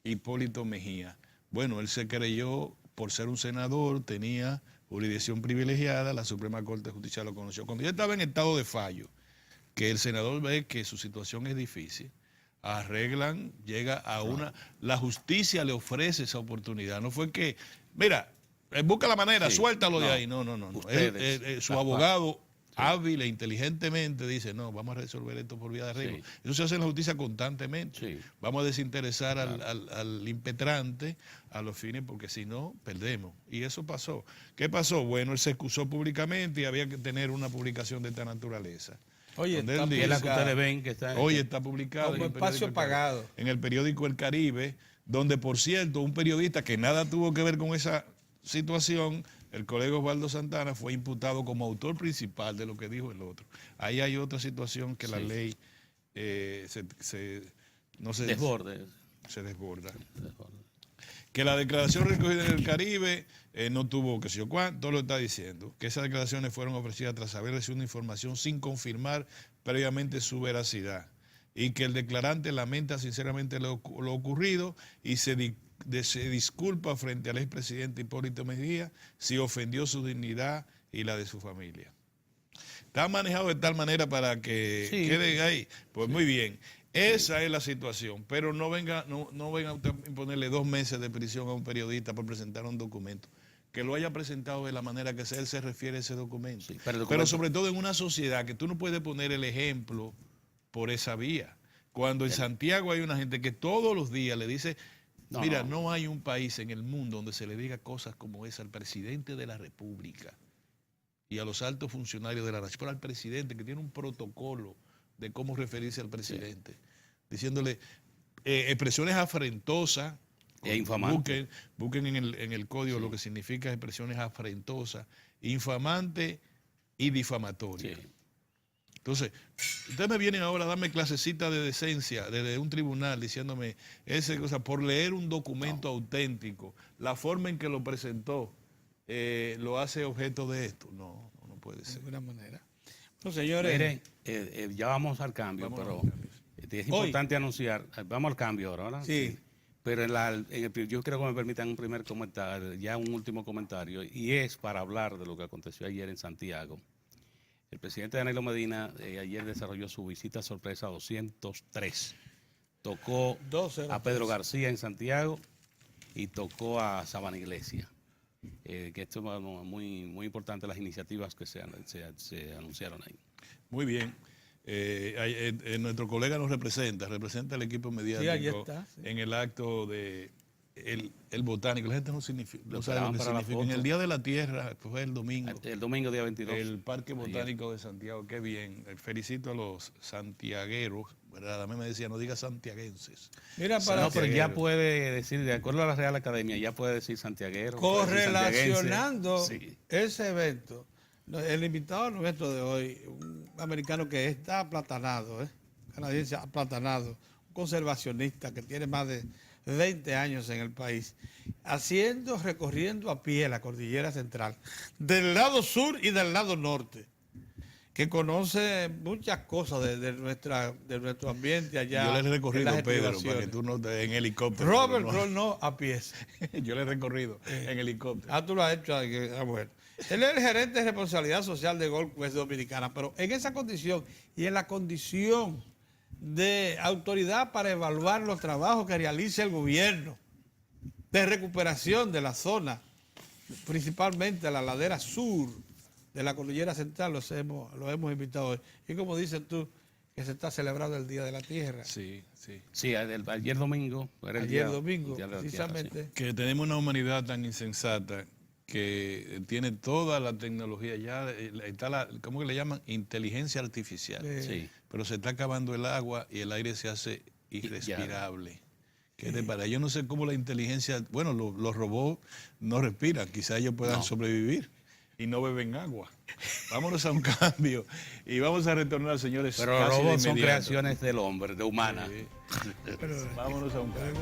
Hipólito Mejía. Bueno, él se creyó, por ser un senador, tenía jurisdicción privilegiada, la Suprema Corte de Justicia lo conoció. Cuando ya estaba en estado de fallo, que el senador ve que su situación es difícil, arreglan, llega a la justicia le ofrece esa oportunidad. No fue que, mira, busca la manera, suéltalo de ahí. No. Su abogado hábil e inteligentemente dice, no, vamos a resolver esto por vía de arreglo. Eso se hace en la justicia constantemente. Vamos a desinteresar al impetrante a los fines, porque si no, perdemos. Y eso pasó. ¿Qué pasó? Bueno, él se excusó públicamente y había que tener una publicación de esta naturaleza. Oye, está es la que ustedes ven que está... Hoy está publicado como espacio pagado en el periódico El Caribe, donde, por cierto, un periodista que nada tuvo que ver con esa situación, el colega Osvaldo Santana, fue imputado como autor principal de lo que dijo el otro. Ahí hay otra situación que la ley se desborda. Que la declaración recogida en El Caribe no tuvo que sé yo cuánto, lo está diciendo. Que esas declaraciones fueron ofrecidas tras haber recibido una información sin confirmar previamente su veracidad. Y que el declarante lamenta sinceramente lo ocurrido y se disculpa frente al expresidente Hipólito Mejía si ofendió su dignidad y la de su familia. Está manejado de tal manera para que quede ahí. Pues muy bien. Esa es la situación, pero no venga a usted a imponerle 2 meses de prisión a un periodista por presentar un documento. Que lo haya presentado de la manera que sea, él se refiere a ese documento. Sí, pero sobre todo en una sociedad que tú no puedes poner el ejemplo por esa vía. Cuando en Santiago hay una gente que todos los días le dice, mira, no hay un país en el mundo donde se le diga cosas como esa al presidente de la República y a los altos funcionarios de la nación, pero al presidente que tiene un protocolo de cómo referirse al presidente, diciéndole expresiones afrentosas. E infamante. Busquen en el código lo que significa expresiones afrentosas, infamante y difamatoria. Sí. Entonces, ustedes me vienen ahora a darme clasecita de decencia desde un tribunal diciéndome esa cosa por leer un documento auténtico, la forma en que lo presentó lo hace objeto de esto. No puede ser. De alguna manera. No, señores. Miren, ya vamos al cambio, pero es importante anunciar. Vamos al cambio ahora, ¿verdad? Sí. Pero yo creo que me permitan un primer comentario, ya un último comentario, y es para hablar de lo que aconteció ayer en Santiago. El presidente Danilo Medina ayer desarrolló su visita sorpresa 203. Tocó a Pedro García en Santiago y tocó a Sabana Iglesia. Que esto es muy importante, las iniciativas que se anunciaron ahí. Muy bien. Nuestro colega nos representa el equipo mediático en el acto de el botánico. La gente no sabe lo que significa. En el Día de la Tierra, fue el domingo. El domingo día 22. El Parque Botánico de Santiago, qué bien. Felicito a los santiagueros, ¿verdad? A mí me decía, no diga santiaguenses. Mira, pero ya puede decir, de acuerdo a la Real Academia, ya puede decir santiaguero. Correlacionando ese evento. El invitado nuestro de hoy, un americano que está aplatanado, canadiense aplatanado, un conservacionista que tiene más de 20 años en el país, recorriendo a pie la cordillera central, del lado sur y del lado norte, que conoce muchas cosas de nuestro ambiente allá. Yo le he recorrido, Pedro, para que tú no te en helicóptero. Robert Kroll no a pies. Yo le he recorrido en helicóptero. Tú lo has hecho, mujer. Él es el gerente de responsabilidad social de Gold Quest Dominicana, pero en esa condición y en la condición de autoridad para evaluar los trabajos que realiza el gobierno de recuperación de la zona, principalmente la ladera sur de la cordillera central, los hemos invitado hoy. Y como dices tú, que se está celebrando el Día de la Tierra. Sí. Sí, ayer domingo. Precisamente. Sí. Que tenemos una humanidad tan insensata que tiene toda la tecnología, ya está ¿cómo que le llaman? Inteligencia artificial. Sí. Pero se está acabando el agua y el aire se hace irrespirable. ¿Qué te parece? Yo no sé cómo la inteligencia, bueno, los robots no respiran, quizás ellos puedan sobrevivir y no beben agua. Vámonos a un cambio y vamos a retornar, señores. Pero los robots son creaciones del hombre, de humana. Sí. Vámonos a un cambio.